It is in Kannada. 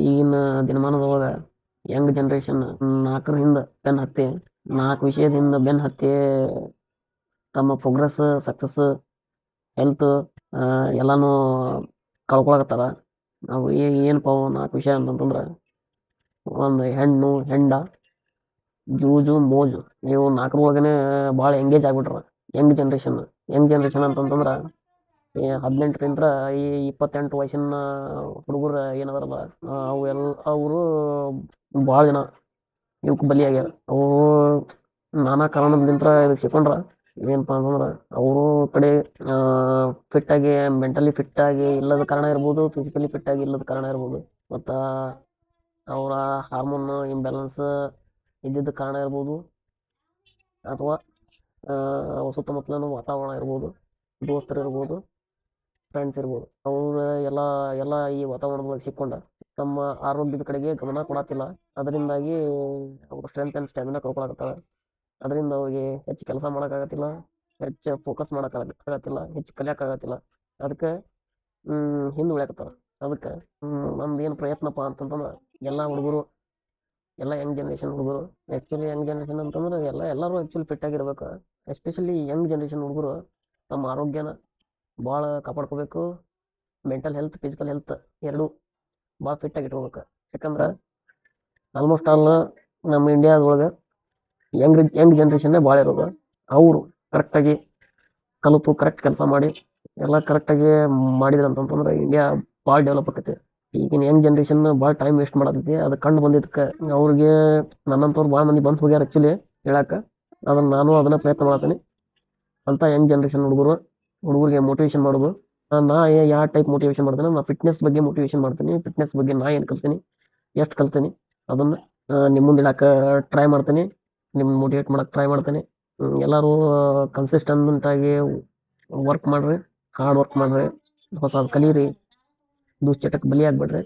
ಈಗಿನ ದಿನಮಾನದೊಳಗ ಯಂಗ್ ಜನ್ರೇಷನ್ 4 ಹಿಂದ ಬೆನ್ ಹತ್ತಿ 4 ವಿಷಯದ ಹಿಂದ ಬೆನ್ ಹತ್ತಿ ತಮ್ಮ ಪ್ರೋಗ್ರೆಸ್ ಸಕ್ಸಸ್ ಹೆಲ್ತ್ ಎಲ್ಲಾನು ಕಳ್ಕೊಳಕತ್ತಾರ. ನಾವು ಏನಪ್ಪ 4 ವಿಷಯ ಅಂತಂತಂದ್ರ ಒಂದು ಹೆಣ್ಣು ಹೆಂಡ ಜೂಜು ಮೋಜು ಇವು 4 ಭಾಳ ಎಂಗೇಜ್ ಆಗ್ಬಿಟ್ರ ಯಂಗ್ ಜನ್ರೇಷನ್ ಅಂತಂತಂದ್ರ 18ರಿಂದ 28 ವಯಸ್ಸಿನ ಹುಡುಗರು ಏನದಾರಲ್ಲ ಅವರು ಭಾಳ ಜನ ಇವಕ್ಕೆ ಬಲಿಯಾಗ್ಯಾರ. ಅವರು ನಾನಾ ಕಾರಣದಿಂದ ಇದಕ್ಕೆ ಸಿಕ್ಕೊಂಡ್ರ ಏನಪ್ಪ ಅಂತಂದ್ರೆ ಅವರು ಕಡೆ ಫಿಟ್ ಆಗಿ ಮೆಂಟಲಿ ಫಿಟ್ ಆಗಿ ಇಲ್ಲದ ಕಾರಣ ಇರ್ಬೋದು, ಫಿಸಿಕಲಿ ಫಿಟ್ ಆಗಿ ಇಲ್ಲದ ಕಾರಣ ಇರ್ಬೋದು, ಮತ್ತು ಅವರ ಹಾರ್ಮೋನ್ ಇಂಬ್ಯಾಲೆನ್ಸ್ ಇದ್ದಿದ್ದ ಕಾರಣ ಇರ್ಬೋದು, ಅಥವಾ ಸುತ್ತಮುತ್ತಲಿನ ವಾತಾವರಣ ಇರ್ಬೋದು, ದೋಸ್ತರು ಇರ್ಬೋದು, ಫ್ರೆಂಡ್ಸ್ ಇರ್ಬೋದು. ಅವ್ರು ಎಲ್ಲ ಈ ವಾತಾವರಣದೊಳಗೆ ಸಿಕ್ಕೊಂಡ ತಮ್ಮ ಆರೋಗ್ಯದ ಕಡೆಗೆ ಗಮನ ಕೊಡತ್ತಿಲ್ಲ. ಅದರಿಂದಾಗಿ ಅವ್ರ ಸ್ಟ್ರೆಂತ್ ಆ್ಯಂಡ್ ಸ್ಟ್ಯಾಮಿನಾ ಕಳ್ಕೊಳಕತ್ತಾರ. ಅದರಿಂದ ಅವ್ರಿಗೆ ಹೆಚ್ಚು ಕೆಲಸ ಮಾಡೋಕ್ಕಾಗತ್ತಿಲ್ಲ, ಹೆಚ್ಚು ಫೋಕಸ್ ಮಾಡೋಕ್ಕಾಗತ್ತಿಲ್ಲ, ಹೆಚ್ಚು ಕಲಿಯೋಕ್ಕಾಗತ್ತಿಲ್ಲ. ಅದಕ್ಕೆ ಹಿಂದೆ ಉಳ್ಯಾಕತ್ತಾರ. ಅದಕ್ಕೆ ನಮ್ದು ಏನು ಪ್ರಯತ್ನಪ್ಪ ಅಂತಂತಂದ್ರೆ ಎಲ್ಲ ಹುಡುಗರು, ಎಲ್ಲ ಯಂಗ್ ಜನ್ರೇಷನ್ ಹುಡುಗರು, ಆ್ಯಕ್ಚುಲಿ ಯಂಗ್ ಜನ್ರೇಷನ್ ಅಂತಂದ್ರೆ ಎಲ್ಲರೂ ಆ್ಯಕ್ಚುಲಿ ಫಿಟ್ ಆಗಿರ್ಬೇಕು. ಎಸ್ಪೆಷಲಿ ಯಂಗ್ ಜನ್ರೇಷನ್ ಹುಡುಗರು ತಮ್ಮ ಆರೋಗ್ಯನ ಭಾಳ ಕಾಪಾಡ್ಕೋಬೇಕು. ಮೆಂಟಲ್ ಹೆಲ್ತ್, ಫಿಸಿಕಲ್ ಹೆಲ್ತ್ ಎರಡೂ ಭಾಳ ಫಿಟ್ಟಾಗಿ ಇಟ್ಕೋಬೇಕು. ಯಾಕಂದ್ರೆ ಆಲ್ಮೋಸ್ಟ್ ಆಲ್ ನಮ್ಮ ಇಂಡಿಯಾದೊಳಗೆ ಯಂಗ್ ಜನ್ರೇಷನ್ನೇ ಭಾಳ ಇರೋದು. ಅವರು ಕರೆಕ್ಟಾಗಿ ಕಲಿತು ಕರೆಕ್ಟ್ ಕೆಲಸ ಮಾಡಿ ಎಲ್ಲ ಕರೆಕ್ಟಾಗಿ ಮಾಡಿದ್ರು ಅಂತಂತಂದ್ರೆ ಇಂಡಿಯಾ ಭಾಳ ಡೆವಲಪ್ ಆಕೈತಿ. ಈಗಿನ ಯಂಗ್ ಜನ್ರೇಷನ್ ಭಾಳ ಟೈಮ್ ವೇಸ್ಟ್ ಮಾಡತೈತಿ. ಅದು ಕಂಡು ಬಂದಿದ್ದಕ್ಕೆ ಅವ್ರಿಗೆ ನನ್ನಂಥವ್ರು ಭಾಳ ಮಂದಿ ಬಂದು ಹೋಗ್ಯಾರ ಆ್ಯಕ್ಚುಲಿ ಹೇಳಕ್ಕೆ. ನಾನು ಅದನ್ನು ಪ್ರಯತ್ನ ಮಾಡ್ತೀನಿ ಅಂತ ಯಂಗ್ ಜನ್ರೇಷನ್ ಹುಡುಗರಿಗೆ ಮೋಟಿವೇಶನ್ ಮಾಡೋದು. ನಾ ಯಾವ ಟೈಪ್ ಮೋಟಿವೇಶನ್ ಮಾಡ್ತೀನಿ, ನಾ ಫಿಟ್ನೆಸ್ ಬಗ್ಗೆ ಮೋಟಿವೇಶನ್ ಮಾಡ್ತೀನಿ. ಫಿಟ್ನೆಸ್ ಬಗ್ಗೆ ನಾ ಏನು ಕಲ್ತೀನಿ, ಎಷ್ಟು ಕಲ್ತೀನಿ ಅದನ್ನು ನಿಮ್ಮ ಮುಂದೆ ಇಡಕ್ಕೆ ಟ್ರೈ ಮಾಡ್ತೀನಿ, ನಿಮ್ಗೆ ಮೋಟಿವೇಟ್ ಮಾಡಕ್ಕೆ ಟ್ರೈ ಮಾಡ್ತೀನಿ. ಎಲ್ಲರೂ ಕನ್ಸಿಸ್ಟೆಂಟಾಗಿ ವರ್ಕ್ ಮಾಡಿರಿ, ಹಾರ್ಡ್ ವರ್ಕ್ ಮಾಡಿರಿ, ಹೊಸ ಕಲೀರಿ, ದುಶ್ಚಟಕ್ಕೆ ಬಲಿ ಆಗ್ಬೇಡ್ರಿ.